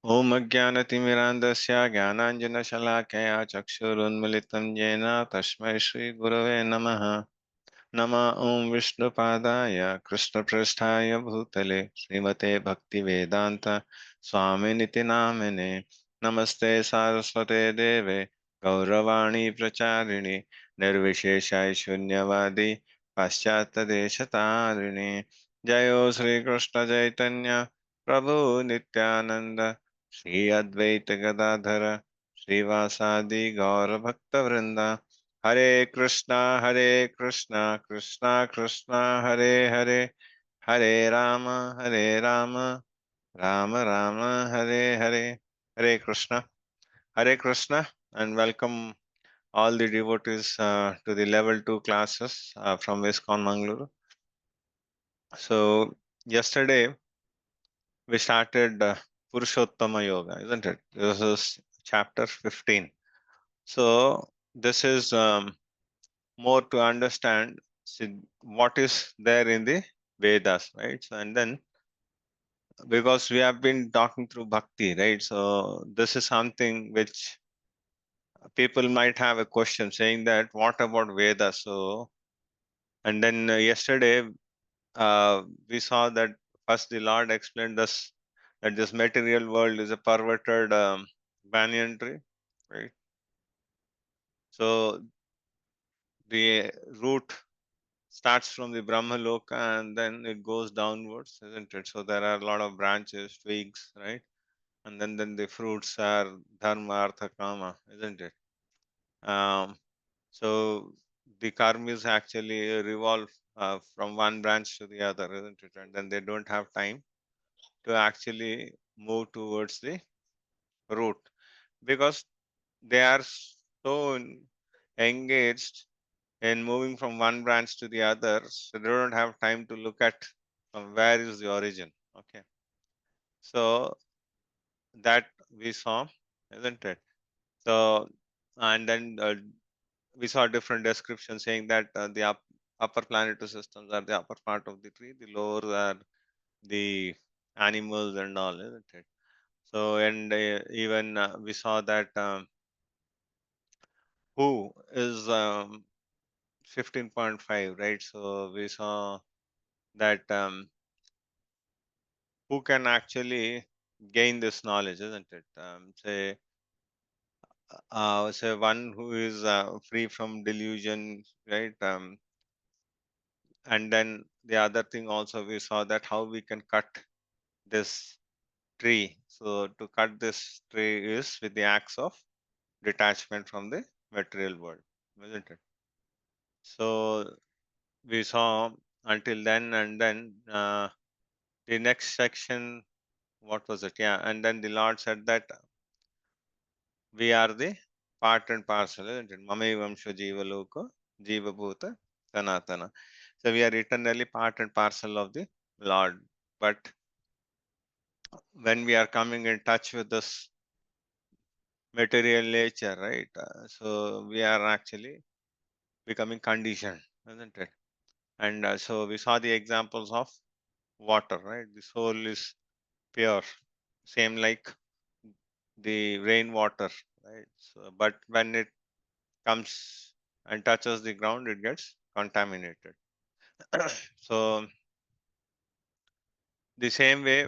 ॐ अज्ञानतिमिरान्धस्य ज्ञानाञ्जनशलाकया चक्षुरुन्मिलितं येन तस्मै श्रीगुरवे नमः। नमः ॐ विष्णुपादाय कृष्णपृष्ठाय भूतले श्रीमते भक्तिवेदान्त स्वामिनिति नामिने। नमस्ते सारस्वते देवे गौरवाणी प्रचारिणि निर्विशेषाय शून्यवादी पाश्चात्यदेशतारिणि। जयो श्रीकृष्ण चैतन्य प्रभु नित्यानंद श्री अद्वैत गदाधर श्रीवासादि गौरभक्तवृंद। हरे कृष्णा कृष्णा कृष्णा हरे हरे, हरे Ram Ram Ram Hare Hare. Hare Krishna, and welcome all the devotees to the level 2 classes from ISKCON Mangaluru. So yesterday we started Purushottama Yoga, isn't it? This is chapter 15. So this is more to understand what is there in the Vedas, right? So, and then because we have been talking through bhakti, right? So this is something which people might have a question saying that what about Vedas? So and then yesterday we saw that first the Lord explained us that this material world is a perverted banyan tree, right? So the root starts from the Brahma Loka and then it goes downwards, isn't it? So there are a lot of branches, twigs, right? And then the fruits are Dharma, Artha, Kama, isn't it? Um, so the karmis actually revolve from one branch to the other, isn't it? And then they don't have time to actually move towards the root because they are so engaged in moving from one branch to the other, so they don't have time to look at where is the origin. Okay, so that we saw, isn't it? So, and then we saw different descriptions saying that the upper planetary systems are the upper part of the tree, the lower are the animals and all, isn't it? So, and even we saw that who is 15.5, right? So we saw that who can actually gain this knowledge, isn't it? Say one who is free from delusion, right? And then the other thing also we saw that how we can cut this tree. So to cut this tree is with the acts of detachment from the material world, isn't it? So we saw until then, and then the next section, what was it? Yeah, and then the Lord said that we are the part and parcel, isn't it? Mamevamsha jiva loko, jiva bhuta, sanatana. So we are eternally part and parcel of the Lord. But when we are coming in touch with this material nature, right? So we are actually becoming conditioned, isn't it? And so we saw the examples of water, right? The soul is pure, same like the rainwater, right? So, but when it comes and touches the ground, it gets contaminated. So the same way,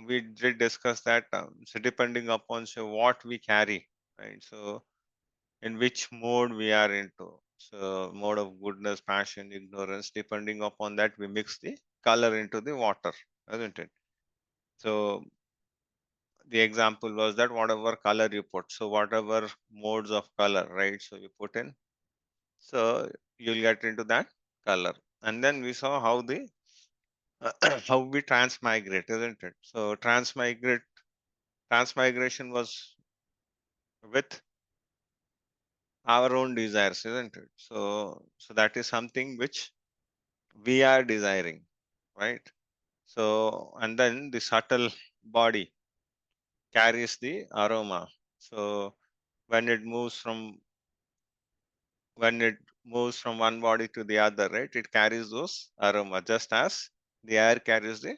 we did discuss that. So depending upon so what we carry, right? So in which mode we are into. So mode of goodness, passion, ignorance. Depending upon that, we mix the color into the water, isn't it? So the example was that whatever color you put, so whatever modes of color, right? So you put in, so you'll get into that color. And then we saw how the how we transmigrate, isn't it? So transmigration was with our own desires, isn't it? So that is something which we are desiring, right? So and then the subtle body carries the aroma. So when it moves from when it moves from one body to the other, right, it carries those aroma just as the air carries the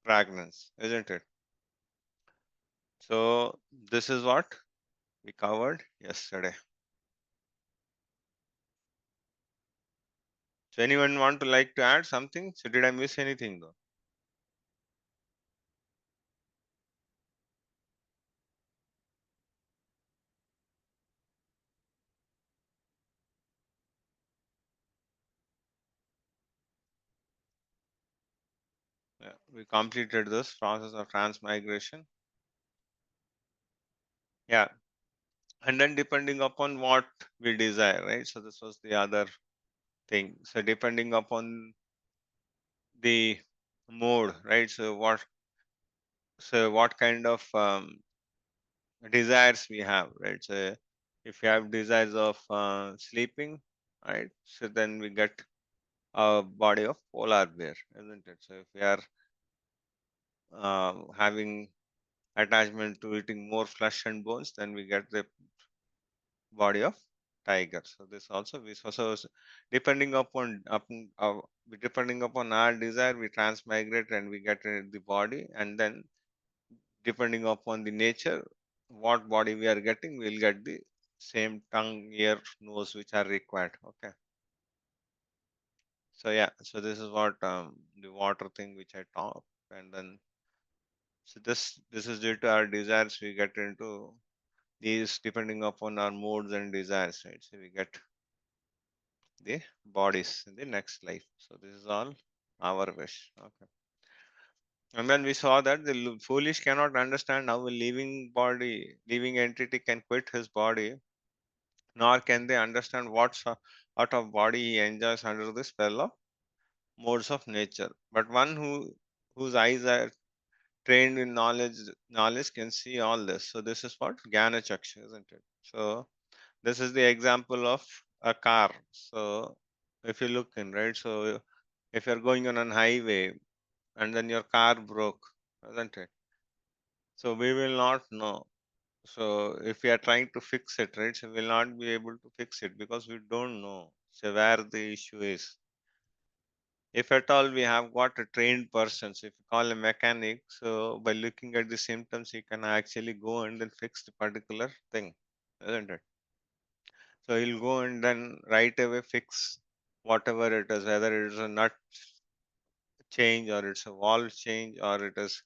fragrance, isn't it? So this is what we covered yesterday. So anyone want to like to add something? So did I miss anything though? Yeah, we completed this process of transmigration. Yeah, and then depending upon what we desire, right? So this was the other thing. So depending upon the mode, right? So what kind of desires we have, right? So if you have desires of sleeping, right? So then we get a body of polar bear, isn't it? So if we are having attachment to eating more flesh and bones, then we get the body of tiger. So this also we depending depending upon our desire, we transmigrate and we get the body, and then depending upon the nature, what body we are getting, we'll get the same tongue, ear, nose, which are required. Okay. So yeah, so this is what the water thing which I talked, and then so this is due to our desires. We get into these depending upon our moods and desires, right? So we get the bodies in the next life. So this is all our wish. Okay. And then we saw that the foolish cannot understand how a living entity can quit his body, nor can they understand what sort of body he enjoys under the spell of modes of nature. But one whose eyes are trained in knowledge can see all this. So this is what Jnana Chaksha, isn't it? So this is the example of a car. So if you look in, right? So if you're going on an highway and then your car broke, isn't it? So we will not know. So if we are trying to fix it, right? So we'll not be able to fix it because we don't know. So where the issue is. If at all we have got a trained person, so if you call a mechanic, so by looking at the symptoms, he can actually go and then fix the particular thing, isn't it? So he'll go and then right away fix whatever it is, whether it is a nut change or it's a valve change or it is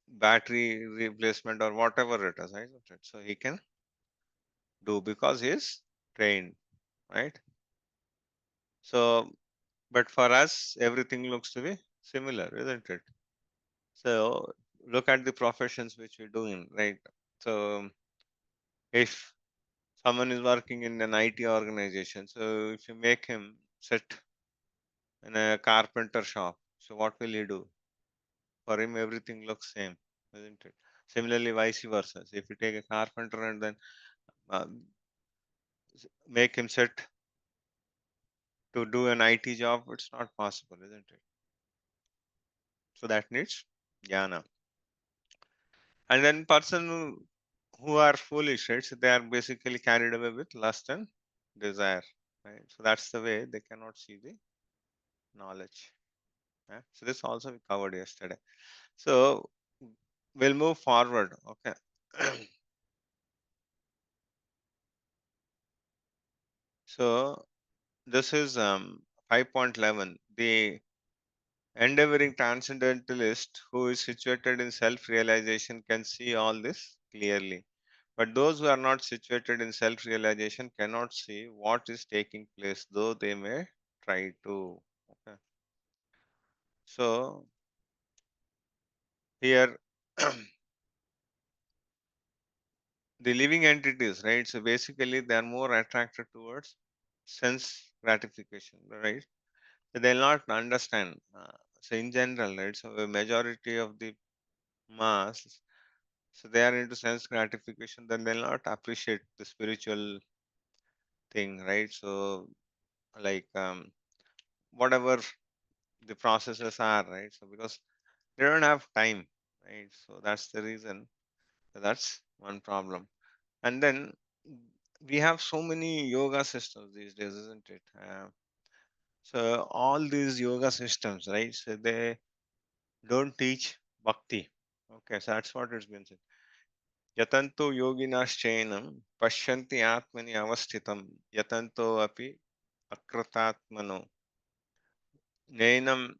battery replacement or whatever it is, right? So he can do because he is trained, right? So, but for us, everything looks to be similar, isn't it? So look at the professions which we're doing, right? So if someone is working in an IT organization, so if you make him sit in a carpenter shop, so what will he do? For him, everything looks same, isn't it? Similarly, vice versa. So if you take a carpenter and then uh, make him sit to do an IT job, it's not possible, isn't it? So that needs jnana. And then person who are foolish, right? So they are basically carried away with lust and desire, right? So that's the way they cannot see the knowledge. Yeah? So this also we covered yesterday. So we'll move forward. Okay. So this is 5.11. The endeavoring transcendentalist who is situated in self-realization can see all this clearly. But those who are not situated in self realization cannot see what is taking place, though they may try to. Okay. So, here, the living entities, right? So, basically, they are more attracted towards sense gratification, right? So, they'll not understand. So, in general, right? So, a majority of the mass, so they are into sense gratification, then they'll not appreciate the spiritual thing, right? So, like, whatever the processes are, right? So because they don't have time, right? So that's the reason. So that's one problem. And then we have so many yoga systems these days, isn't it? So all these yoga systems, right? So they don't teach bhakti. Okay, so that's what it's been said. Yatanto yoginaschenam pashyanti atmani avasthitam yatanto api akratatmano nainam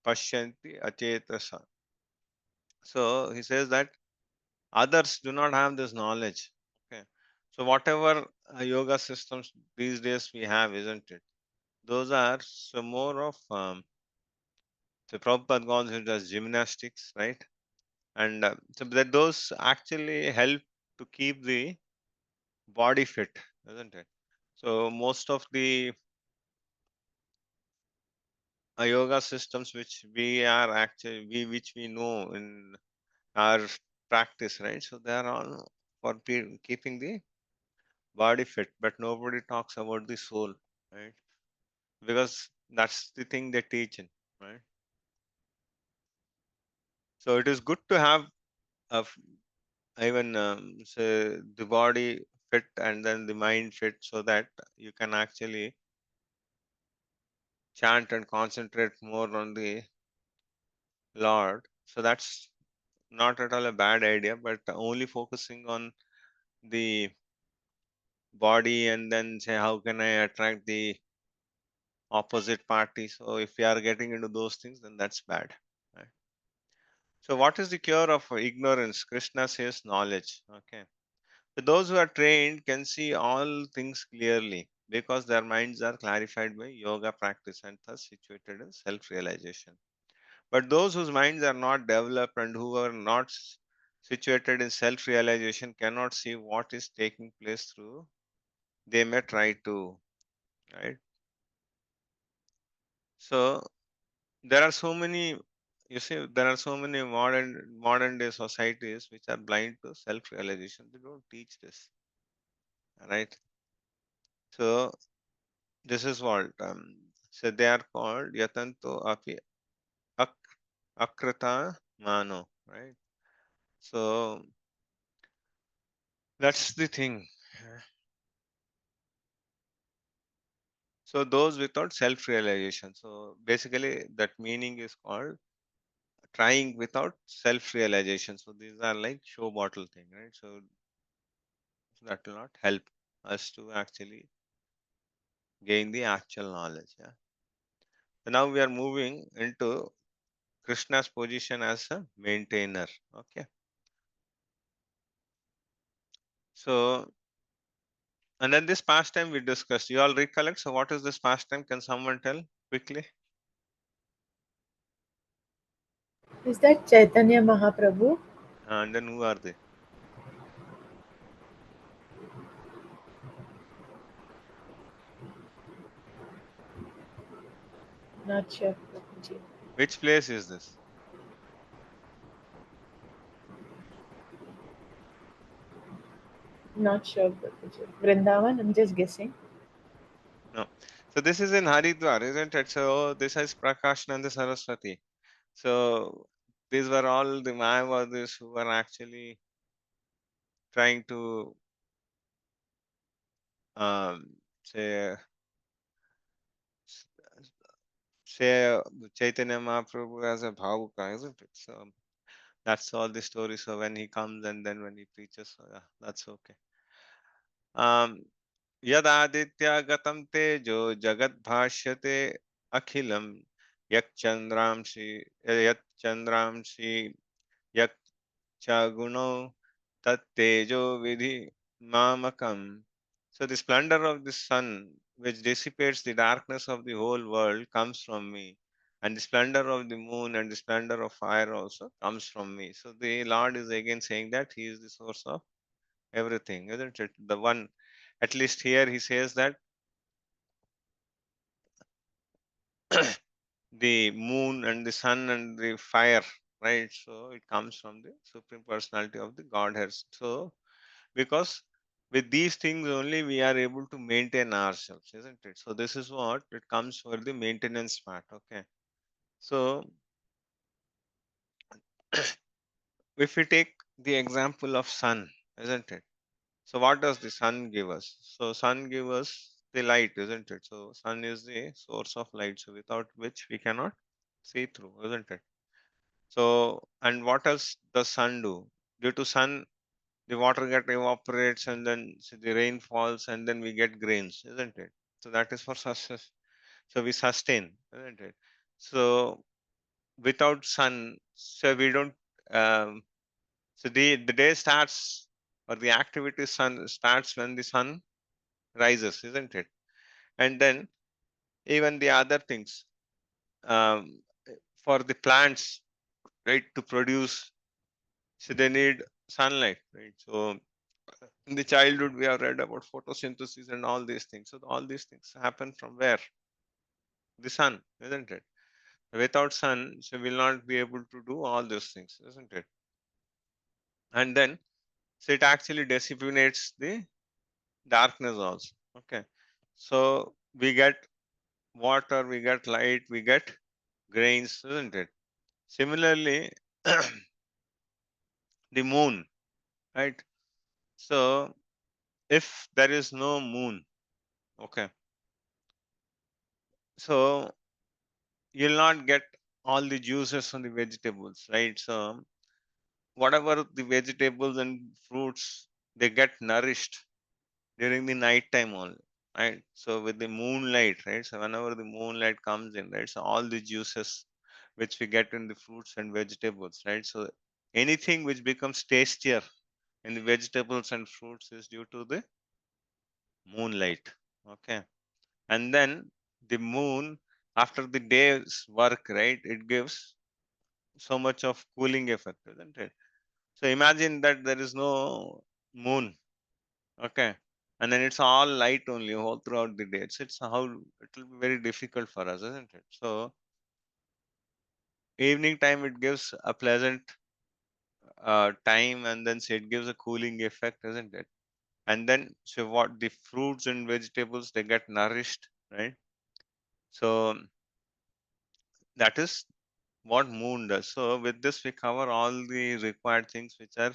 pashyanti achetasa. So he says that others do not have this knowledge. Okay. So whatever yoga systems these days we have, isn't it? Those are so more of so Prabhupada calls it as gymnastics, right? And so that those actually help to keep the body fit, isn't it? So most of the yoga systems which we are actually which we know in our practice, right? So they are all for keeping the body fit, but nobody talks about the soul, right? Because that's the thing they teach in, right? So it is good to have a even say the body fit and then the mind fit, so that you can actually chant and concentrate more on the Lord. So that's not at all a bad idea, but only focusing on the body and then say how can I attract the opposite party. So if we are getting into those things, then that's bad, right? So what is the cure of ignorance? Krishna says knowledge. Okay. So those who are trained can see all things clearly because their minds are clarified by yoga practice and thus situated in self-realization. But those whose minds are not developed and who are not situated in self-realization cannot see what is taking place through. They may try to, right? So there are so many, you see, there are so many modern day societies which are blind to self-realization. They don't teach this, right? So this is what so they are called yatanto api ak- akrita mano, right? So that's the thing. So those without self-realization. So basically, that meaning is called trying without self-realization. So these are like show bottle thing, right? So that will not help us to actually gain the actual knowledge. Yeah. So now we are moving into Krishna's position as a maintainer. Okay. So and then this pastime we discussed. You all recollect? So what is this pastime? Can someone tell quickly? Is that Chaitanya Mahaprabhu? And then who are they? Not sure, Prabhuji. Which place is this? Not sure, Prabhuji. Vrindavan, I'm just guessing. No. So this is in Haridwar, isn't it? So this is Prakash Nanda Saraswati. So these were all the Mayavadis who were actually trying to say say Chaitanya Mahaprabhu as a bhavuka, isn't it? So that's all the story. So when he comes and then when he preaches, so yeah, that's okay. Um, Yadaditya tejo jagat bhashyate akhilam yak chandramshi yat chandramshi yak chaguno tat tejo vidhi mamakam. So the splendor of the sun, which dissipates the darkness of the whole world, comes from me. And the splendor of the moon and the splendor of fire also comes from me. So the Lord is again saying that He is the source of everything, isn't it? The one, at least here He says that the moon and the sun and the fire, right? So it comes from the Supreme Personality of the Godhead. So because with these things only we are able to maintain ourselves, isn't it? So this is what it comes for the maintenance part. Okay. So if we take the example of sun, isn't it? So what does the sun give us? So sun give us the light, isn't it? So sun is the source of light, so without which we cannot see through, isn't it? So, and what else does sun do? Due to sun, the water get evaporates and then the rain falls and then we get grains, isn't it? So that is for success. So we sustain, isn't it? So without sun, so we don't. Um, so the day starts or the activity sun starts when the sun rises, isn't it? And then even the other things, um, for the plants, right, to produce, so they need sunlight, right? So in the childhood we have read about photosynthesis and all these things. So all these things happen from where? The sun, isn't it? Without sun, so we'll not be able to do all those things, isn't it? And then so it actually dissipates the darkness also. Okay. So we get water, we get light, we get grains, isn't it? Similarly, the moon, right? So if there is no moon, okay, so you'll not get all the juices from the vegetables, right? So whatever the vegetables and fruits, they get nourished during the night time only, right? So with the moonlight, right? So whenever the moonlight comes in, right? So all the juices which we get in the fruits and vegetables, right? So anything which becomes tastier in the vegetables and fruits is due to the moonlight. Okay. And then the moon, after the day's work, right? It gives so much of cooling effect, isn't it? So imagine that there is no moon. Okay. And then it's all light only all throughout the day. It's how it will be very difficult for us, isn't it? So evening time it gives a pleasant time, and then so it gives a cooling effect, isn't it? And then so what the fruits and vegetables they get nourished, right? So that is what moon does. So with this we cover all the required things which are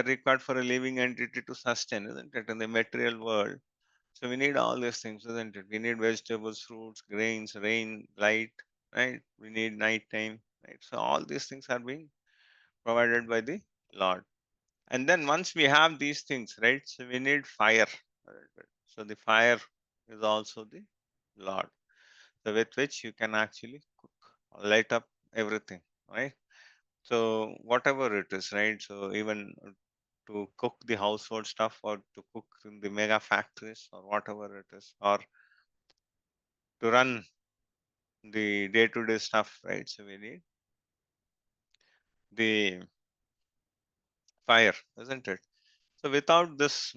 required for a living entity to sustain, isn't it? In the material world. So we need all these things, isn't it? We need vegetables, fruits, grains, rain, light, right? We need night time, right? So all these things are being provided by the Lord. And then once we have these things, right? So we need fire. Right? So the fire is also the Lord. So with which you can actually cook, light up everything, right? So whatever it is, right? So even to cook the household stuff or to cook in the mega factories or whatever it is, or to run the day-to-day stuff, right? So we need the fire, isn't it? So without this,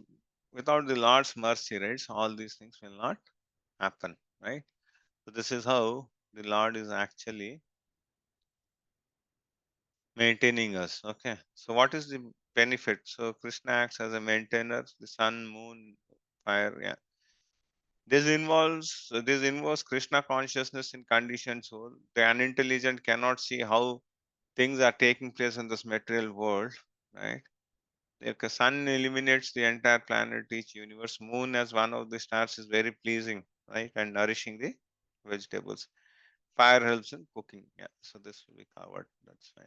without the Lord's mercy, right? So all these things will not happen, right? So this is how the Lord is actually maintaining us. Okay. So what is the benefit? So Krishna acts as a maintainer, the sun, moon, fire. Yeah. This involves Krishna consciousness in conditioned soul. The unintelligent cannot see how things are taking place in this material world, right? The sun illuminates the entire planet, each universe. Moon as one of the stars is very pleasing, right? And nourishing the vegetables. Fire helps in cooking. Yeah. So this will be covered. That's fine.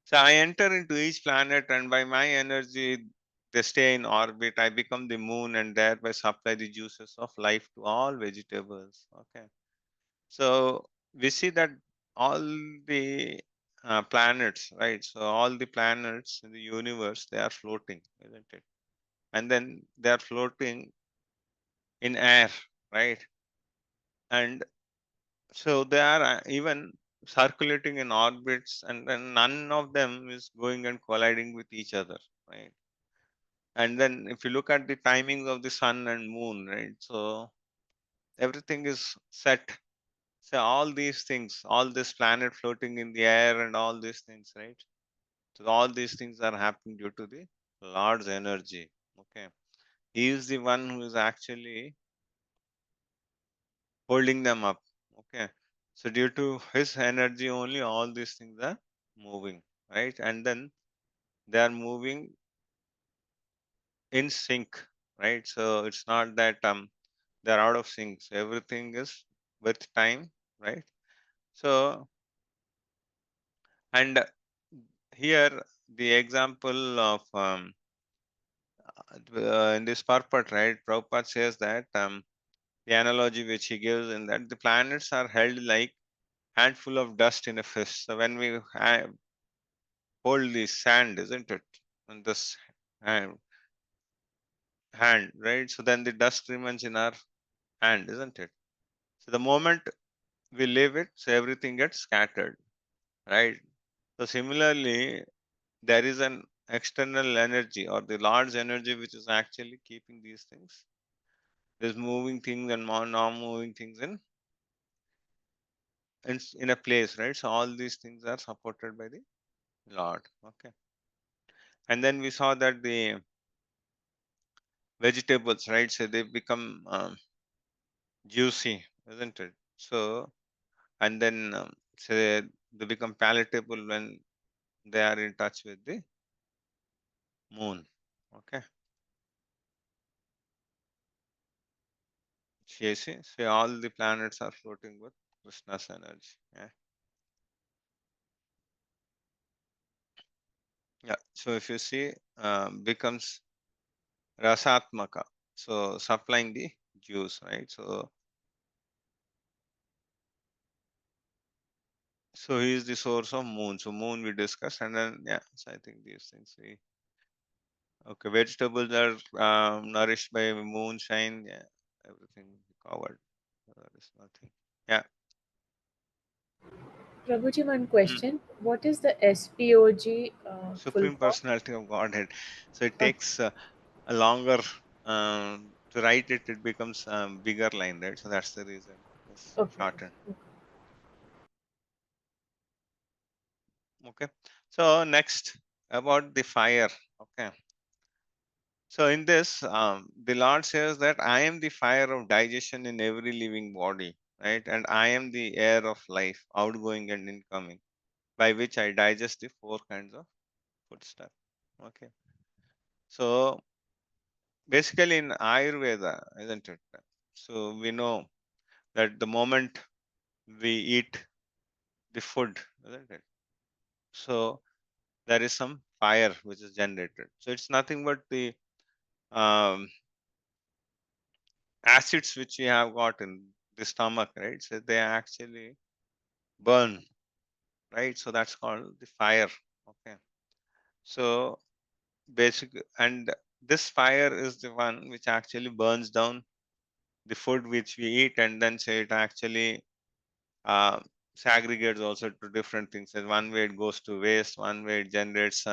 So I enter into each planet and by my energy they stay in orbit. I become the moon and thereby supply the juices of life to all vegetables. Okay. So we see that all the planets, right? So all the planets in the universe, they are floating, isn't it? And then they are floating in air, right? And so they are even circulating in orbits, and then none of them is going and colliding with each other, right? And then if you look at the timings of the sun and moon, right? So everything is set. So all these things, all this planet floating in the air and all these things, right? So all these things are happening due to the Lord's energy. Okay. He is the one who is actually holding them up. Okay. So due to his energy only all these things are moving, right? And then they are moving in sync, right? So it's not that they're out of sync. So everything is with time, right? So, and here the example of in this purport, right? Prabhupada says that the analogy which he gives in that the planets are held like handful of dust in a fist. So when we hold the sand, isn't it, on this hand, right? So then the dust remains in our hand, isn't it? So the moment we leave it, so everything gets scattered, right? So similarly, there is an external energy or the large energy which is actually keeping these things. There's moving things and non-moving things in a place, right? So all these things are supported by the Lord. Okay. And then we saw that the vegetables, right? So they become juicy, isn't it? So and then say they become palatable when they are in touch with the moon. Okay. See, all the planets are floating with Krishna's energy. Yeah. Yeah. So if you see, becomes rasatmaka. So supplying the juice, right? So he is the source of moon. So moon we discussed, and then yeah. So I think these things we okay. Vegetables are nourished by moonshine. Yeah, everything covered. There is nothing. Yeah. Prabhuji, one Mm. question. What is the SPOG full Supreme form? Personality of Godhead. So it Okay, takes a longer to write it. It becomes bigger line, right? So that's the reason it's okay, shortened. okay. Okay. So next about the fire. Okay. So in this, the Lord says that I am the fire of digestion in every living body, right? And I am the air of life, outgoing and incoming, by which I digest the four kinds of food stuff. Okay. So basically in Ayurveda, isn't it? So we know that the moment we eat the food, isn't it? So there is some fire which is generated. So it's nothing but the um, acids which we have got in the stomach, right? So they actually burn, right? So that's called the fire. Okay. So basic and this fire is the one which actually burns down the food which we eat, and then say it actually uh, segregates also to different things. As one way it goes to waste, one way it generates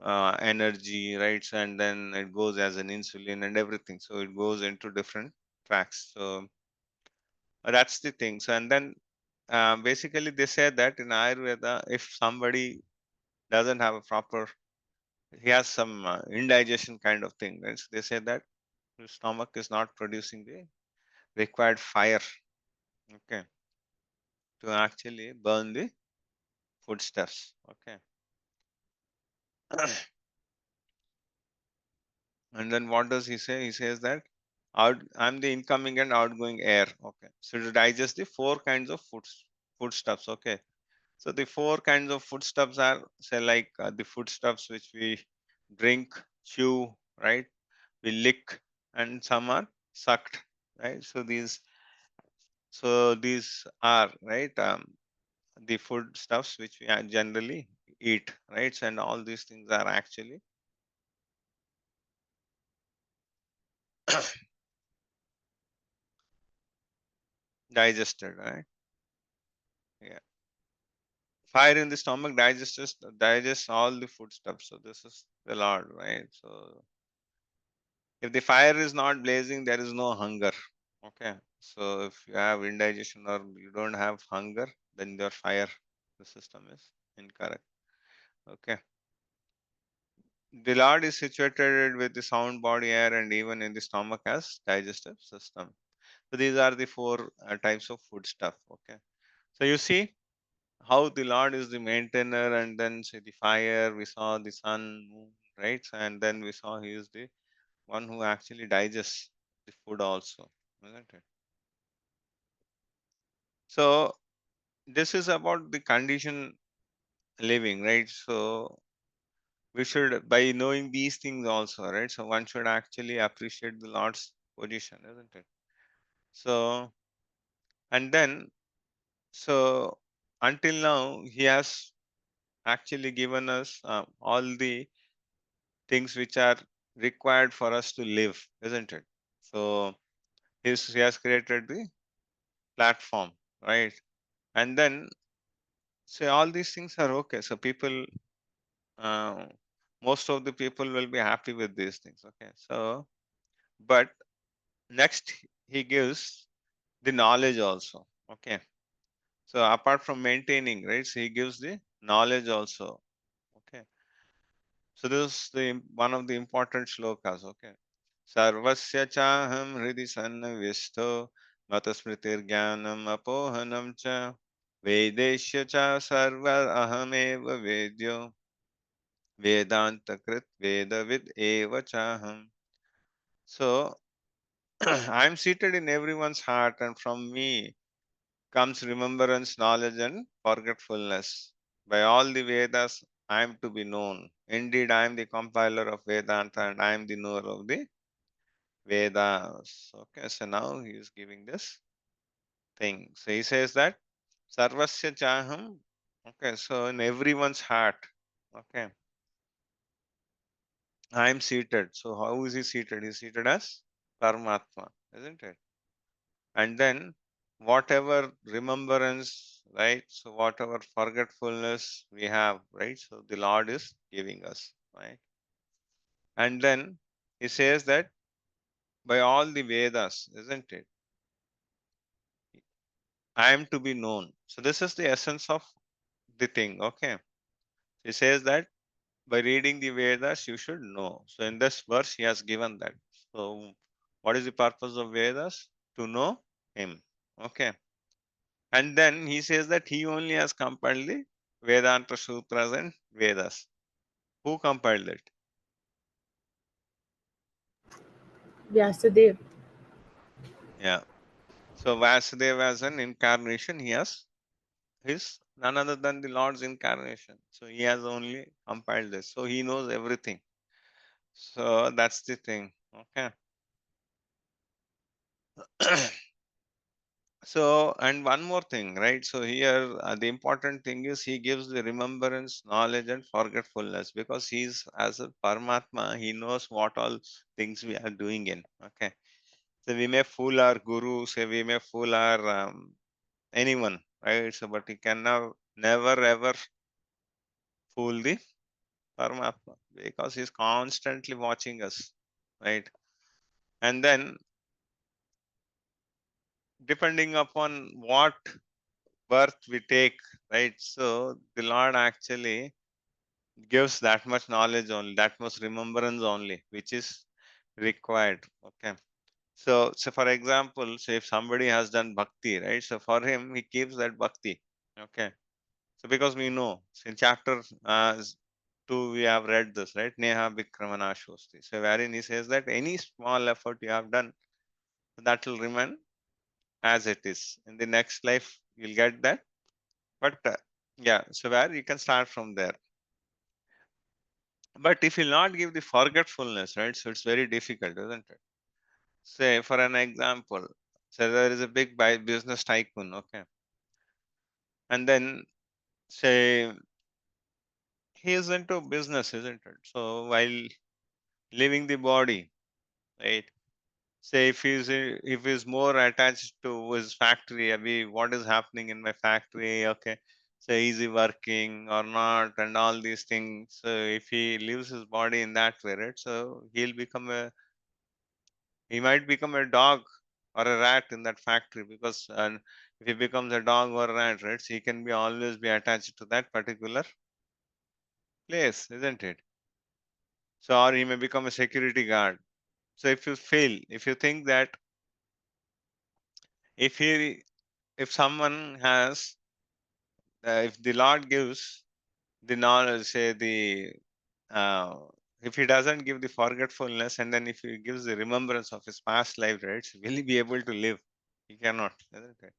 energy, right? So, and then it goes as an insulin and everything. So it goes into different tracks. So that's the thing. So and then basically they say that in Ayurveda, if somebody doesn't have a proper, he has some indigestion kind of thing, right? So they say that his stomach is not producing the required fire, okay, to actually burn the foodstuffs. Okay. And then what does he say? He says that I'm the incoming and outgoing air. Okay. So to digest the four kinds of foodstuffs. Okay. So the four kinds of foodstuffs are say like the foodstuffs which we drink, chew, right? We lick, and some are sucked, right? So these are right the foodstuffs which we generally eat, right? So, and all these things are actually digested, right? Yeah. Fire in the stomach digests all the food stuff. So this is the Lord, right? So if the fire is not blazing, there is no hunger. Okay. So if you have indigestion or you don't have hunger, then your fire, the system is incorrect. Okay. The Lord is situated with the sound body air and even in the stomach as digestive system. So these are the four types of food stuff. Okay. So you see how the Lord is the maintainer, and then say the fire, we saw the sun, moon, right? And then we saw he is the one who actually digests the food also, isn't it? So this is about the condition living, right? So we should, by knowing these things also, right? So one should actually appreciate the Lord's position, isn't it? So, and then, so until now, He has actually given us all the things which are required for us to live, isn't it? So He has created the platform, right? And then, say all these things are okay. So people, uh, most of the people will be happy with these things, okay? So, but next He gives the knowledge also, okay? So apart from maintaining, right? So He gives the knowledge also, okay? So this is the one of the important shlokas, okay? Sarvasya chaham hridi sannavisto matasmritir jnanam apohanam cha vedesya cha sarva ahameva vedyo vedanta krit vedavid eva chaham. So I am seated in everyone's heart, and from me comes remembrance, knowledge, and forgetfulness. By all the Vedas, I am to be known. Indeed, I am the compiler of Vedanta and I am the knower of the Vedas. Okay, so now he is giving this thing. So he says that Sarvasya Chaham. Okay, so in everyone's heart. Okay, I am seated. So how is he seated? He's seated as Paramatma, isn't it? And then whatever remembrance, right? So whatever forgetfulness we have, right? So the Lord is giving us, right? And then he says that by all the Vedas, isn't it? I am to be known. So this is the essence of the thing, okay? He says that by reading the Vedas, you should know. So in this verse, he has given that. So what is the purpose of Vedas? To know him, okay? And then he says that he only has compiled the Vedanta Sutras and Vedas. Who compiled it? Vyasadeva. Yeah. So Vasudeva as an incarnation, he has his none other than the Lord's incarnation. So he has only compiled this. So he knows everything. So that's the thing. Okay. So, and one more thing, right? So here, the important thing is he gives the remembrance, knowledge, and forgetfulness because he's as a Paramatma, he knows what all things we are doing in. Okay. So we may fool our guru, say we may fool our anyone, right? So, but he can never ever fool the Paramatma because he's constantly watching us, right? And then, depending upon what birth we take, right? So the Lord actually gives that much knowledge only, that much remembrance only, which is required. Okay. So for example, say if somebody has done bhakti, right? So for him, he keeps that bhakti. Okay. So because we know, so in chapter 2, we have read this, right? Neha Vikramana Shosti. So wherein he says that any small effort you have done, that will remain as it is. In the next life, you'll get that. But yeah, so where you can start from there. But if you'll not give the forgetfulness, right? So it's very difficult, isn't it? Say, for an example, so there is a big business tycoon, okay? And then, say, he is into business, isn't it? So while leaving the body, right? Say if he's more attached to his factory, what is happening in my factory, okay? So is he working or not, and all these things. So if he leaves his body in that way, right? So he might become a dog or a rat in that factory because if he becomes a dog or a rat, right? So he can be always be attached to that particular place, isn't it? So or he may become a security guard. So if you think that if he if someone has if the Lord gives the knowledge, say uh, if he doesn't give the forgetfulness, and then if he gives the remembrance of his past life, right? Will he be able to live? He cannot, isn't it?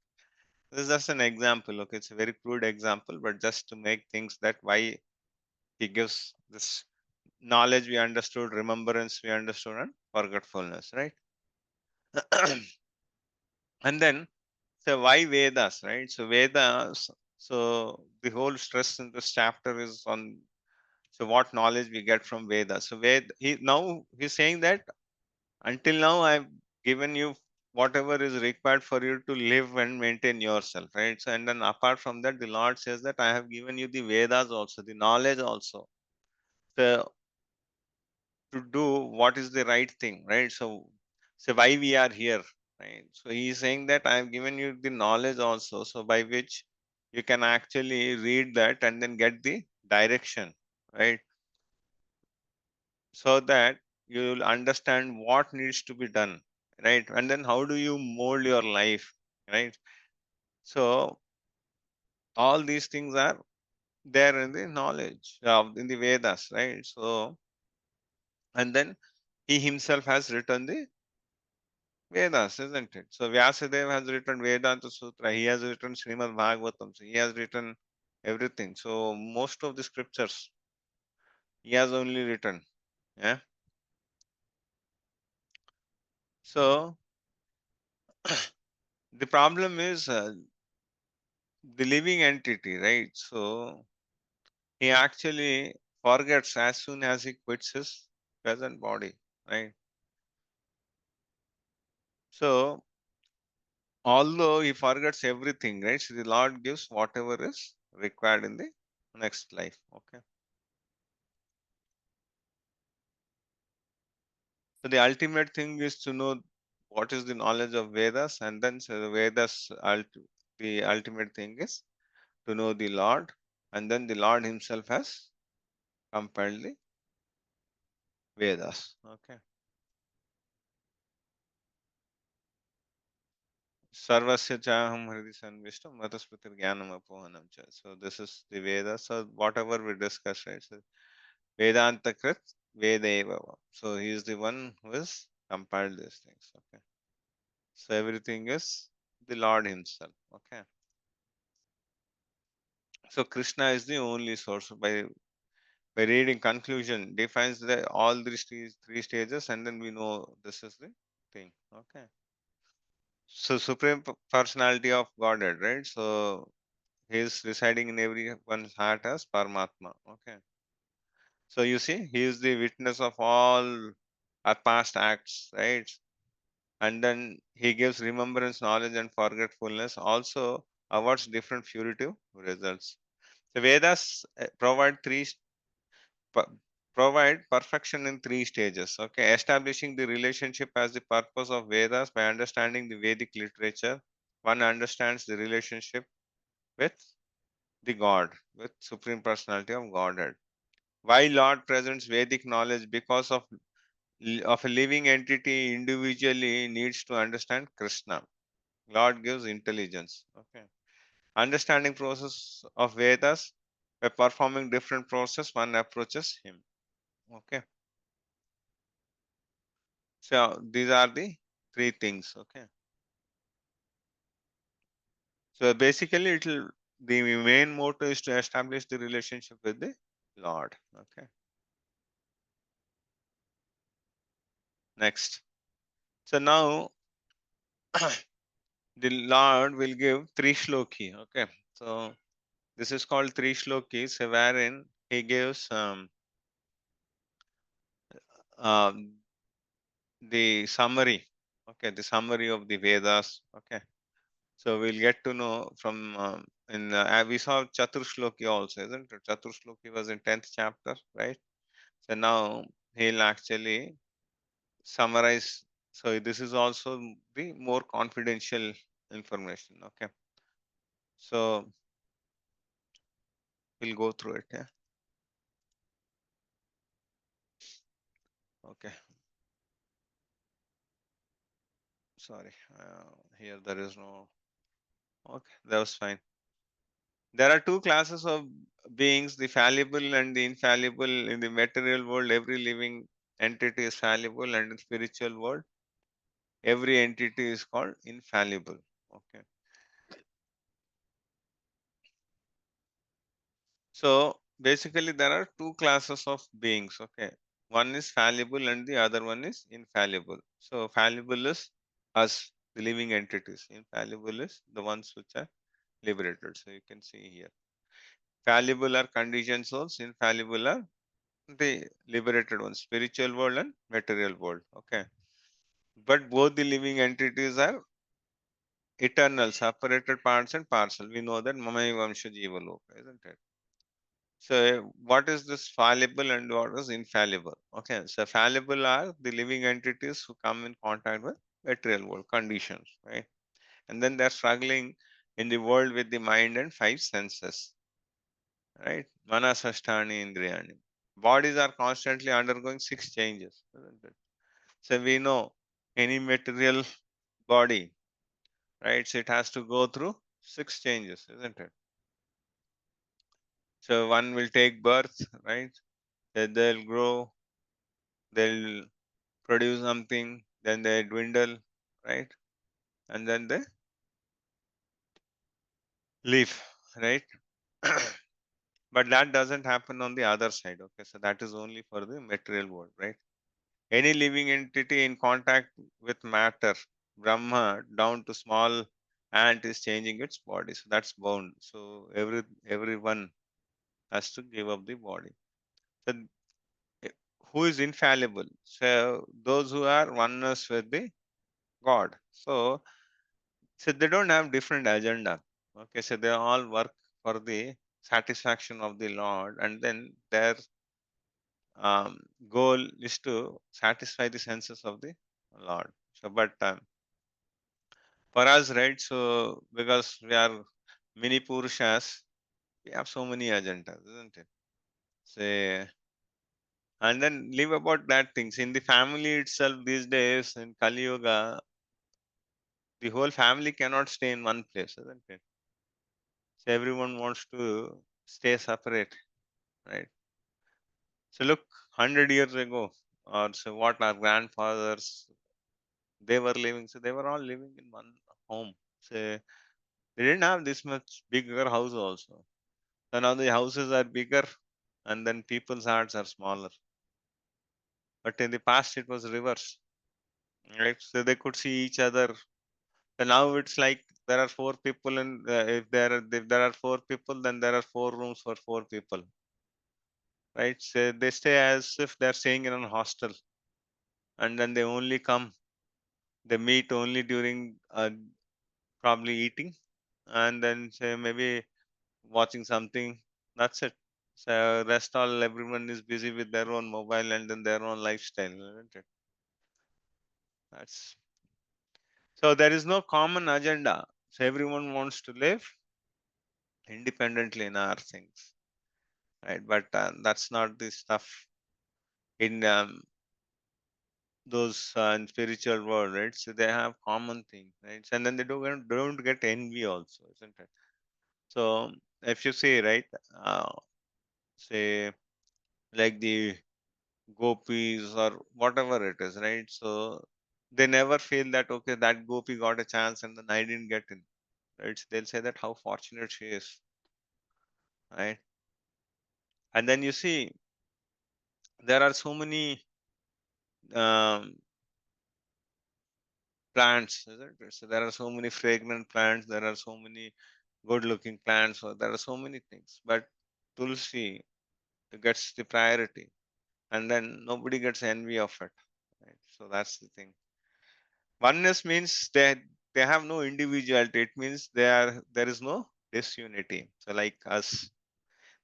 This is just an example. Okay, it's a very crude example, but just to make things that why he gives this knowledge we understood, remembrance we understood, and forgetfulness, right? And then, so why Vedas, right? So Vedas, so the whole stress in this chapter is on so what knowledge we get from Vedas. So now he's saying that until now I've given you whatever is required for you to live and maintain yourself, right? So and then apart from that, the Lord says that I have given you the Vedas also, the knowledge also. So to do what is the right thing, right? So why we are here, right? So he is saying that I have given you the knowledge also, so by which you can actually read that and then get the direction, right? So that you will understand what needs to be done, right? And then how do you mold your life, right? So all these things are there in the knowledge in the Vedas, right? So and then he himself has written the Vedas, isn't it? So Vyasadeva has written Vedanta Sutra, he has written Srimad Bhagavatam, so he has written everything. So most of the scriptures he has only written. Yeah. So the problem is the living entity, right? So he actually forgets as soon as he quits his present body, right? So although he forgets everything, right? So the Lord gives whatever is required in the next life. Okay. So the ultimate thing is to know what is the knowledge of Vedas, and then so the Vedas, the ultimate thing is to know the Lord, and then the Lord Himself has compiled the Vedas. Okay. Sarvasya chaham hridi sanvishtam matasmritir jnanam apohanam cha. So this is the Veda. So whatever we discuss, right? So Vedanta krit Vedeva. So he is the one who has compiled these things. Okay. So everything is the Lord Himself. Okay. So Krishna is the only source. By reading conclusion defines the all these three stages, and then we know this is the thing. Okay. So supreme personality of Godhead, right? So he is residing in everyone's heart as Paramatma. Okay. So you see, he is the witness of all our past acts, right? And then he gives remembrance, knowledge, and forgetfulness. Also awards different putative results. The Vedas pu- provide perfection in three stages. Okay, establishing the relationship as the purpose of Vedas by understanding the Vedic literature. One understands the relationship with the God, with Supreme Personality of Godhead. Why Lord presents Vedic knowledge? Because of a living entity individually needs to understand Krishna. Lord gives intelligence. Okay. Understanding process of Vedas by performing different process, one approaches him. Okay. So these are the three things. Okay. So basically, the main motto is to establish the relationship with the Lord. Okay. Next. So now the Lord will give three shloki. Okay. So this is called three shlokis, wherein he gives um, the summary. Okay, the summary of the Vedas. Okay. So we'll get to know from in we saw Chatur Shloki also, isn't it? Chatur Shloki was in 10th chapter, right? So now he'll actually summarize. So this is also the more confidential information. Okay. So we'll go through it. Yeah. Okay. Sorry. Here there is no. Okay, that was fine. There are two classes of beings, the fallible and the infallible. In the material world, every living entity is fallible, and in spiritual world, every entity is called infallible. Okay. So basically, there are two classes of beings. Okay, one is fallible and the other one is infallible. So fallible is us, the living entities. Infallible is the ones which are liberated. So you can see here, fallible are conditioned souls, infallible are the liberated ones, spiritual world and material world. Okay, but both the living entities are eternal, separated parts and parcel. We know that Mamai Vamsha Jiva Loka, isn't it? So, what is this fallible and what is infallible? Okay, so fallible are the living entities who come in contact with material world conditions, right? And then they're struggling in the world with the mind and five senses, right? Manasasthani Indriyani. Bodies are constantly undergoing six changes, isn't it? So, we know any material body, right? So, it has to go through six changes, isn't it? So, one will take birth, right? Then they'll grow, they'll produce something, then they dwindle, right? And then they leave, right? But that doesn't happen on the other side. Okay, so that is only for the material world, right? Any living entity in contact with matter, Brahma, down to small ant is changing its body. So that's bound. So everyone has to give up the body. So eh, who is infallible? So those who are oneness with the God. So they don't have different agenda. Okay, so they all work for the satisfaction of the Lord, and then their goal is to satisfy the senses of the Lord. So, but for us, right? So because we are many Purushas, we have so many agendas, isn't it? Say, and then live about that things in the family itself these days in Kali Yuga, the whole family cannot stay in one place, isn't it? So everyone wants to stay separate, right? So look, 100 years ago, or so what our grandfathers they were living. So they were all living in one home. So they didn't have this much bigger house also. So now the houses are bigger, and then people's hearts are smaller. But in the past, it was reverse, right? So they could see each other. So now it's like there are four people, and if there are four people, then there are four rooms for four people, right? So they stay as if they're staying in a hostel, and then they only come. They meet only during probably eating, and then say maybe watching something. That's it. So rest all everyone is busy with their own mobile and then their own lifestyle, isn't it? That's so there is no common agenda. So everyone wants to live independently in our things, right? But that's not the stuff in those in spiritual world, right? So they have common things, right? And then they don't get envy also, isn't it? So if you see, right, uh, say like the gopis or whatever it is, right? So they never feel that okay, that gopi got a chance and then I didn't get in. Right? So they'll say that how fortunate she is, right? And then you see there are so many um, plants, isn't it? So there are so many fragrant plants, there are so many good-looking plants, so there are so many things. But Tulsi gets the priority, and then nobody gets envy of it. Right? So that's the thing. Oneness means they have no individuality. It means there is no disunity. So like us,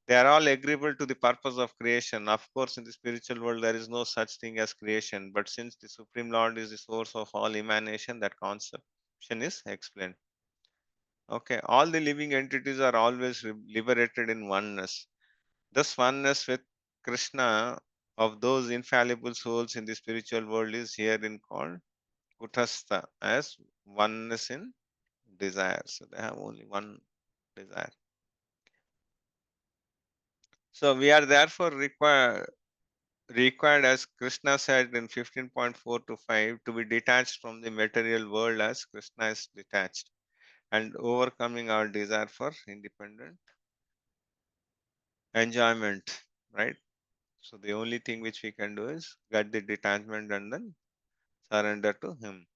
they are all agreeable to the purpose of creation. Of course, in the spiritual world, there is no such thing as creation. But since the Supreme Lord is the source of all emanation, that conception is explained. Okay, all the living entities are always liberated in oneness. This oneness with Krishna of those infallible souls in the spiritual world is herein called Kutastha as oneness in desire. So they have only one desire. So we are therefore required, as Krishna said in 15.4 to 5, to be detached from the material world as Krishna is detached and overcoming our desire for independent enjoyment, right? So the only thing which we can do is get the detachment and then surrender to Him.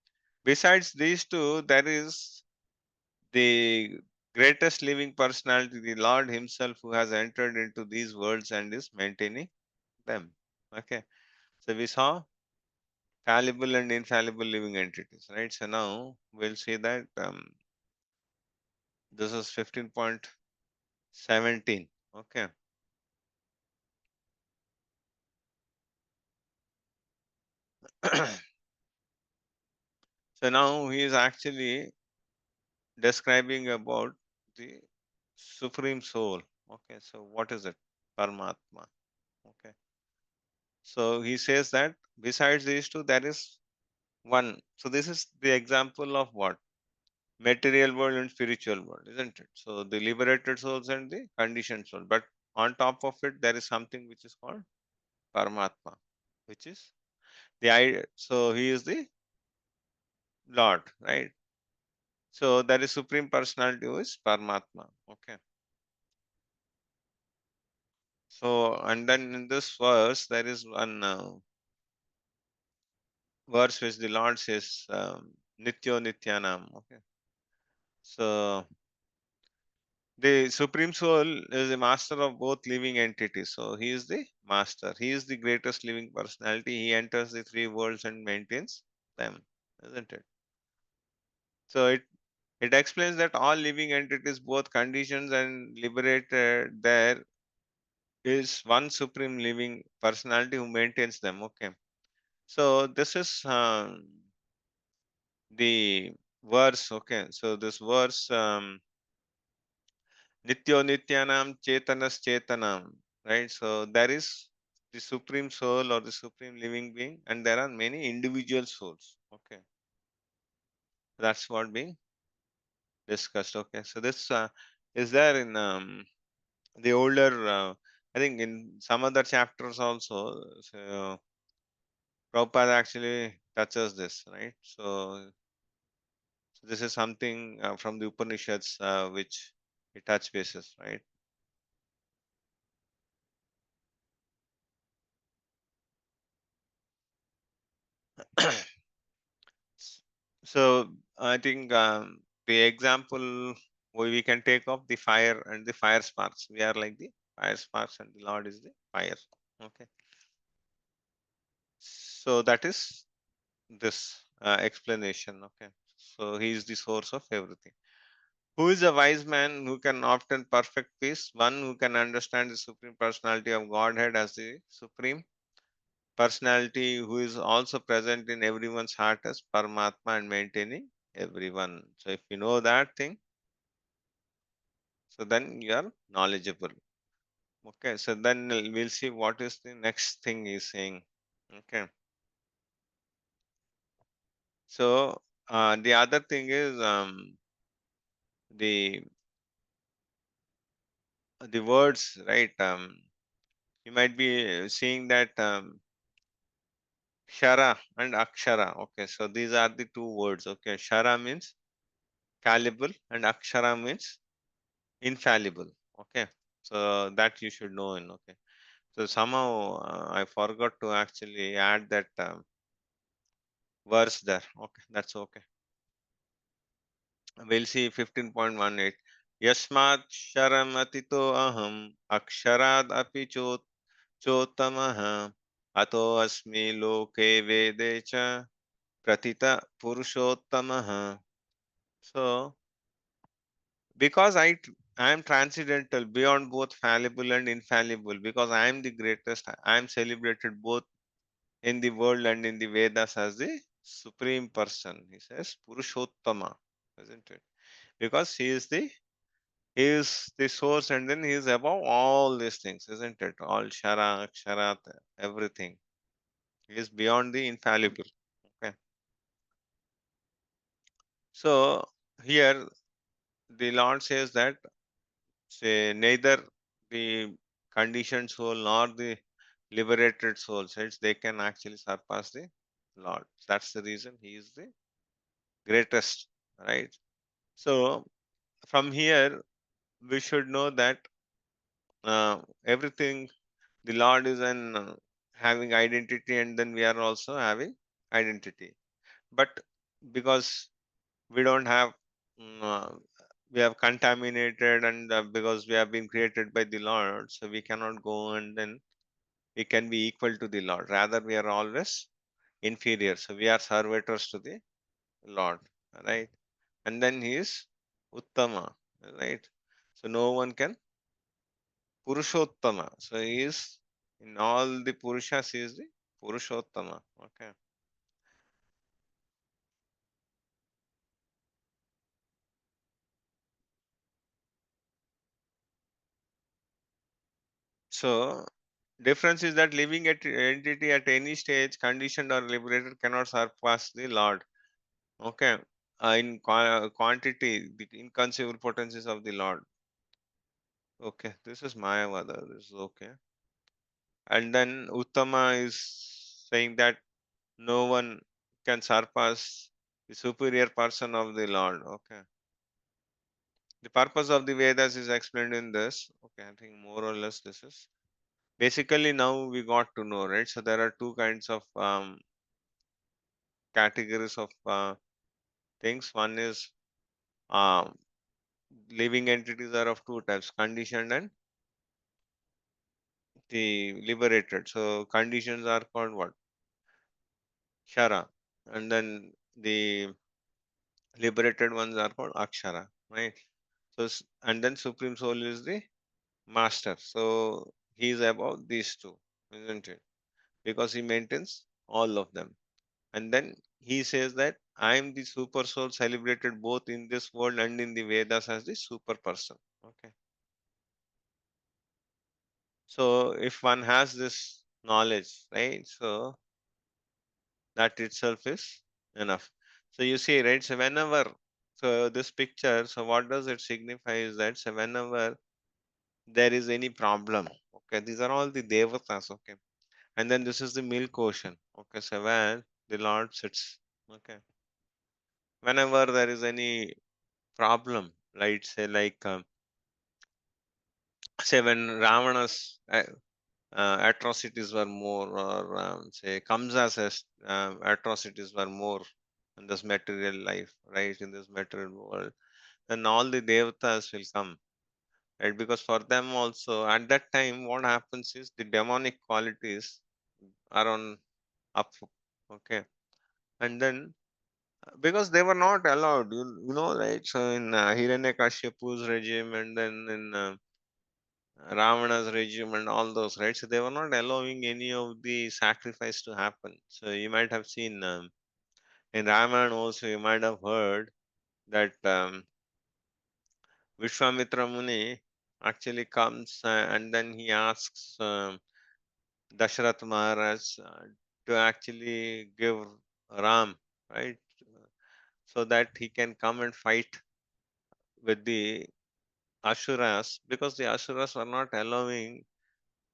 Besides these two, there is the greatest living personality, the Lord Himself, who has entered into these worlds and is maintaining them. Okay. So we saw fallible and infallible living entities, right? So now we'll see that this is 15.17. Okay. So now he is actually describing about the supreme soul. Okay. So what is it? Paramatma. Okay. So he says that besides these two, there is one. So this is the example of what? Material world and spiritual world, isn't it? So the liberated souls and the conditioned soul. But on top of it, there is something which is called Paramatma, which is the idea. So he is the Lord, right? So there is Supreme Personality who is Paramatma. Okay. So and then in this verse, there is one verse which the Lord says, Nityo Nityanam. Okay. So the Supreme Soul is the master of both living entities. So he is the master. He is the greatest living personality. He enters the three worlds and maintains them, isn't it? So it explains that all living entities, both conditions and liberated, there is one supreme living personality who maintains them. Okay. So this is the verse. Okay. So this verse. Nityo Nityanam Chetanas Chetanam, right? So there is the supreme soul or the supreme living being, and there are many individual souls. Okay, that's what being discussed. Okay, so this is there in the older, I think in some other chapters also. So Prabhupada actually touches this, right? So this is something from the Upanishads which he touch bases, right? So I think the example we can take of the fire and the fire sparks. We are like the fire sparks, and the Lord is the fire. Okay. So that is this explanation. Okay. So he is the source of everything. Who is a wise man who can obtain perfect peace? One who can understand the supreme personality of Godhead as the supreme personality who is also present in everyone's heart as Paramatma and maintaining everyone. So if you know that thing, so then you are knowledgeable. Okay, so then we'll see what is the next thing he's saying. Okay, so the other thing is the words, right? You might be seeing that Shara and Akshara. Okay, so these are the two words. Okay, Shara means fallible and Akshara means infallible. Okay, so that you should know. In okay, so somehow I forgot to actually add that verse there. Okay, that's okay. We'll see 15.18. Yasmat sharam atito aham aksharad api chottamaha ato asmi loke vede cha pratita purushottamaha. So because I am transcendental beyond both fallible and infallible, because I am the greatest, I am celebrated both in the world and in the Vedas as the supreme person. He says Purushottama, isn't it? Because he is the source, and then he is above all these things, isn't it? All Shara, Ksharat, everything. He is beyond the infallible. Okay. So here the Lord says that say neither the conditioned soul nor the liberated soul says they can actually surpass the Lord. That's the reason he is the greatest, right? So from here we should know that everything, the Lord is an having identity, and then we are also having identity. But because we don't have, we have contaminated, and because we have been created by the Lord, so we cannot go and then we can be equal to the Lord. Rather, we are always inferior. So we are servitors to the Lord, right? And then he is Uttama, right? So no one can Purushottama. So he is in all the Purushas, he is the Purushottama. Okay. So difference is that living entity at any stage, conditioned or liberated, cannot surpass the Lord. Okay. In quantity, the inconceivable potencies of the Lord. Okay, this is Mayavada. This is okay. And then Uttama is saying that no one can surpass the superior person of the Lord. Okay. The purpose of the Vedas is explained in this. Okay, I think more or less this is. Basically, now we got to know, right? So there are two kinds of categories of things. One is um, living entities are of two types: conditioned and the liberated. So conditions are called what? Shara, and then the liberated ones are called Akshara, right? So and then Supreme Soul is the master. So he is above these two, isn't it? Because he maintains all of them. And then he says that I am the super soul celebrated both in this world and in the Vedas as the super person. Okay. So if one has this knowledge, right? So that itself is enough. So you see, right? So whenever, so this picture, so what does it signify is that, so whenever there is any problem, okay, these are all the devatas, okay, and then this is the milk ocean, okay, so where the Lord sits, okay, whenever there is any problem, right, say like say when Ravana's atrocities were more, or say Kamsa's atrocities were more in this material life, right, in this material world, then all the devatas will come, right, because for them also at that time what happens is the demonic qualities are on up, okay, and then because they were not allowed, you know, right, so in Hiranyakashipu's regime, and then in Ravana's regime and all those, right, so they were not allowing any of the sacrifice to happen. So you might have seen in Ramayana also, you might have heard that Vishwamitra Muni actually comes and then he asks Dashrath Maharaj to actually give Ram, right? So that he can come and fight with the Asuras, because the Asuras were not allowing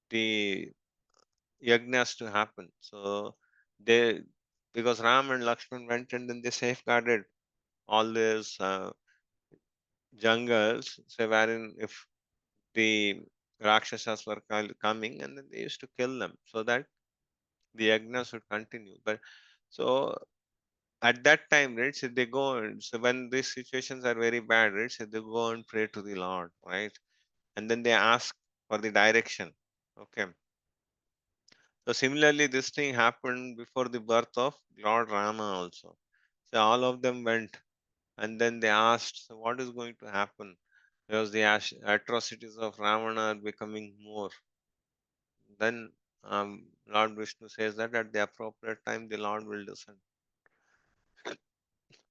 the yajnas to happen. So they, because Ram and Lakshman went and then they safeguarded all these jungles, so wherein if the Rakshasas were coming, and then they used to kill them so that the yajnas would continue. But so at that time, right, so they go and, so when these situations are very bad, right, so they go and pray to the Lord, right, and then they ask for the direction. Okay. So similarly, this thing happened before the birth of Lord Rama also. So all of them went and then they asked, so what is going to happen? Because the atrocities of Ravana are becoming more. Then Lord Vishnu says that at the appropriate time the Lord will descend.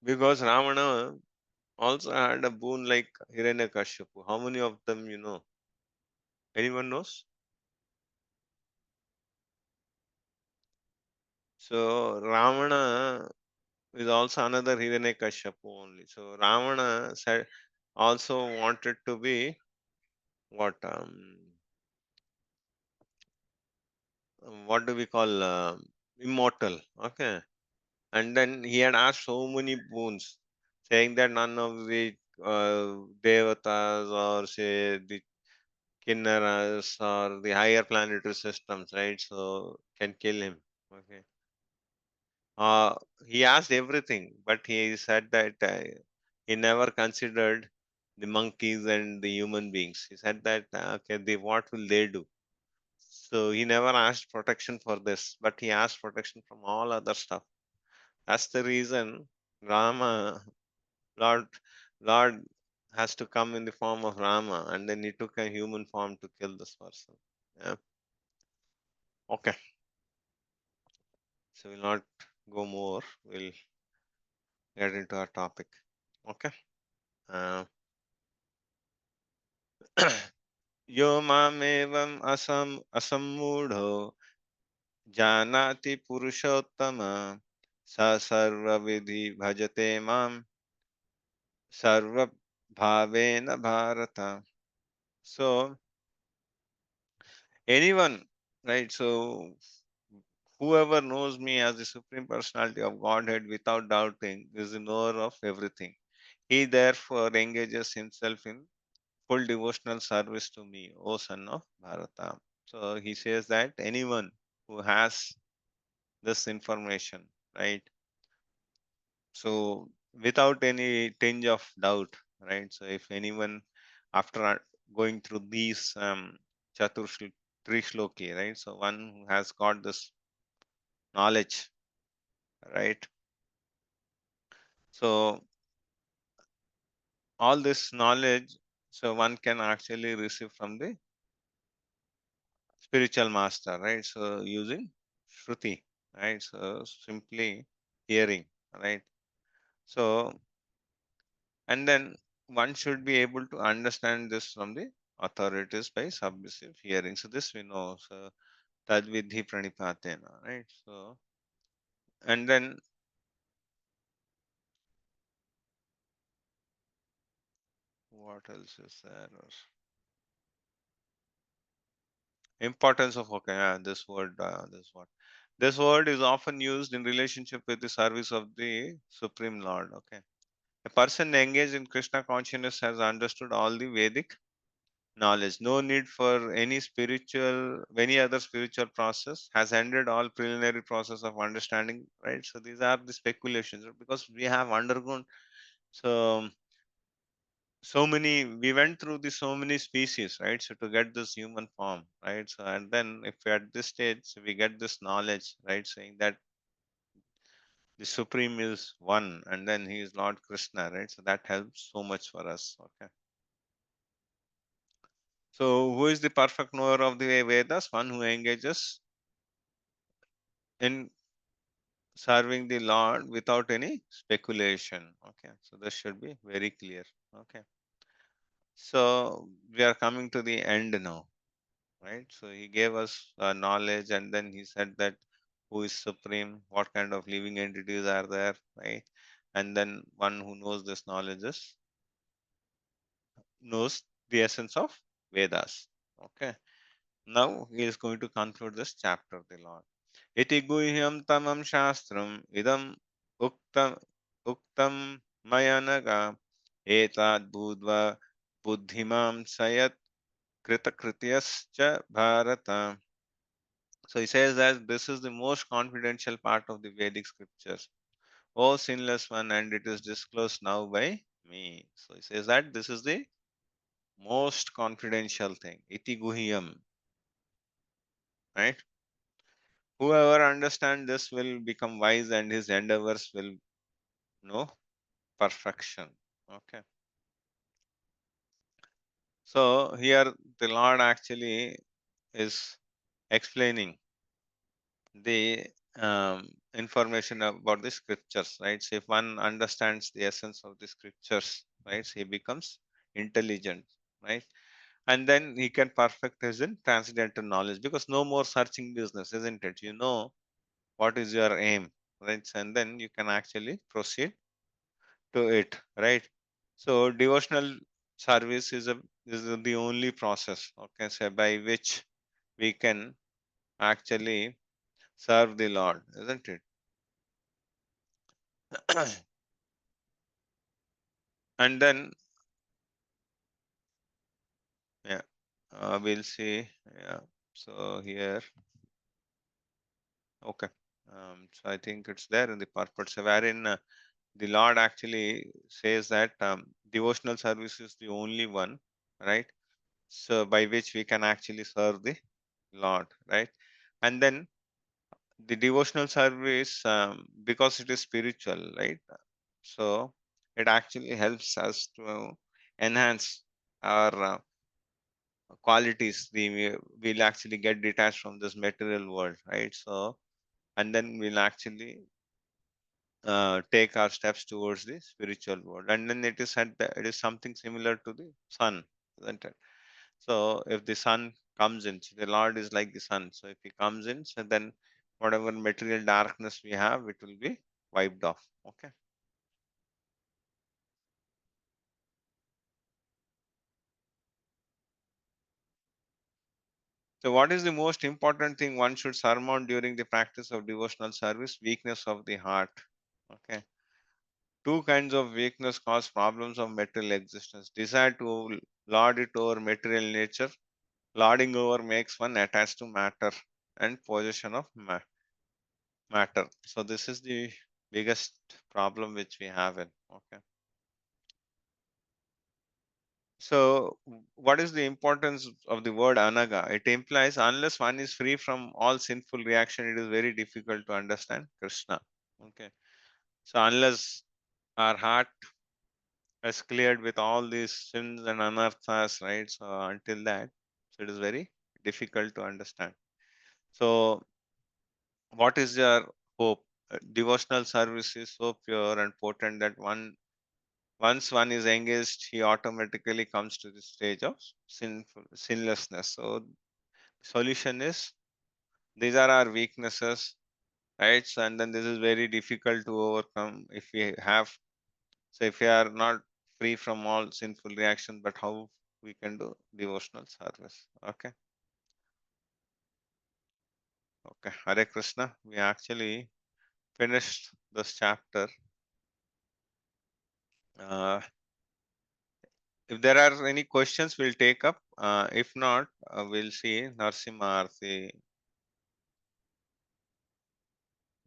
Because Ravana also had a boon like Hiranyakashipu. How many of them you know? Anyone knows? So Ravana is also another Hiranyakashipu only. So Ravana said also wanted to be what what do we call immortal, okay, and then he had asked so many boons, saying that none of the devatas or say the Kinnaras or the higher planetary systems, right? So can kill him. Okay. Uh, he asked everything, but he said that he never considered the monkeys and the human beings. He said that okay, what will they do? So he never asked protection for this, but he asked protection from all other stuff. That's the reason Rama, Lord, Lord has to come in the form of Rama, and then he took a human form to kill this person. Yeah. Okay. So we'll not go more. We'll get into our topic. Okay. Uh, यो मामेवम् असम्मूढो जानाति पुरुषोत्तम स सर्वविधि भजते मां सर्वभावेन Bharat. So anyone, right? So whoever knows me as the Supreme Personality of Godhead without doubting is the knower of everything. He therefore engages himself in full devotional service to me, O son of Bharata. So he says that anyone who has this information, right? So without any tinge of doubt, right? So if anyone after going through these Trishloki, right? So one who has got this knowledge, right? So all this knowledge, so one can actually receive from the spiritual master, right? So using Shruti, right? So simply hearing, right? So, and then one should be able to understand this from the authorities by submissive hearing. So this we know. So Tadvidhi Pranipatena, right? So, and then what else is there? Importance of okay, this word, this word is often used in relationship with the service of the Supreme Lord. Okay, a person engaged in Krishna consciousness has understood all the Vedic knowledge. No need for any other spiritual process. Has ended all preliminary process of understanding. Right. So these are the speculations because we have undergone so we went through the so many species, right? So to get this human form, right? So and then if we at this stage we get this knowledge, right, saying that the supreme is one and then he is Lord Krishna, right? So that helps so much for us. Okay. So who is the perfect knower of the Vedas? One who engages in serving the Lord without any speculation. Okay. So this should be very clear. Okay. So we are coming to the end now, right? So he gave us knowledge, and then he said that who is supreme, what kind of living entities are there, right? And then one who knows this knowledge knows the essence of Vedas. Okay. Now he is going to conclude this chapter, the Lord. Iti guhyam tamam shastram idam uktam uktam mayanaga etad budva buddhimam sayat kritakrityascha bharata. So he says that this is the most confidential part of the Vedic scriptures. O sinless one, and it is disclosed now by me. So he says that this is the most confidential thing. Iti guhyam, right? Whoever understands this will become wise and his endeavors will know perfection. Okay. So here the Lord actually is explaining the information about the scriptures, right? So if one understands the essence of the scriptures, right, so he becomes intelligent, right? And then he can perfect his in transcendental knowledge because no more searching business, isn't it? You know what is your aim, right? And then you can actually proceed to it, right? So devotional service is the only process, okay, so by which we can actually serve the Lord, isn't it? And then, yeah. we'll see. Yeah. So here, okay. So I think it's there in the purport, wherein the Lord actually says that devotional service is the only one, right? So by which we can actually serve the Lord, right? And then the devotional service, because it is spiritual, right? So it actually helps us to enhance our qualities. We'll actually get detached from this material world, right? So and then we'll actually take our steps towards the spiritual world. And then it is said that it is something similar to the sun, isn't it? So if the sun comes in, so the Lord is like the sun. So if he comes in, so then whatever material darkness we have, it will be wiped off. Okay. So what is the most important thing one should surmount during the practice of devotional service? Weakness of the heart. Okay. Two kinds of weakness cause problems of material existence. Desire to lord it over material nature. Lording over makes one attached to matter and possession of matter. So this is the biggest problem which we have in. Okay. So what is the importance of the word anaga? It implies unless one is free from all sinful reaction, it is very difficult to understand Krishna. Okay. So unless our heart is cleared with all these sins and anarthas, right? So until that, so it is very difficult to understand. So what is your hope? Devotional service is so pure and potent that once one is engaged, he automatically comes to the stage of sinlessness. So solution is these are our weaknesses, right? So, and then this is very difficult to overcome if we have, so if we are not free from all sinful reaction, but how we can do devotional service. Okay. Okay. Hare Krishna. We actually finished this chapter. Uh, if there are any questions, we'll take up. If not, we'll see Narsimha Arti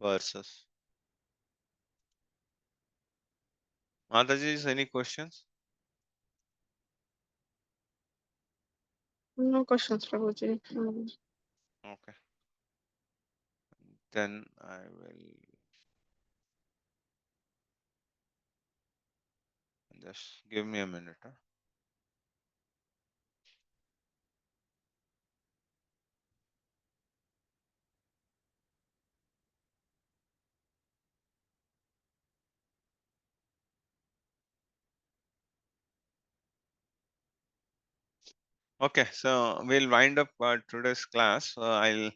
verses. Mataji, is any questions? No questions, Prabhuji. Okay. Then I will just give me a minute. Huh? Okay, so we'll wind up today's class. So I'll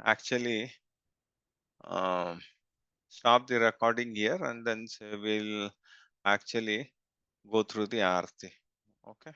actually um, stop the recording here and then we'll actually go through the Aarti. Okay.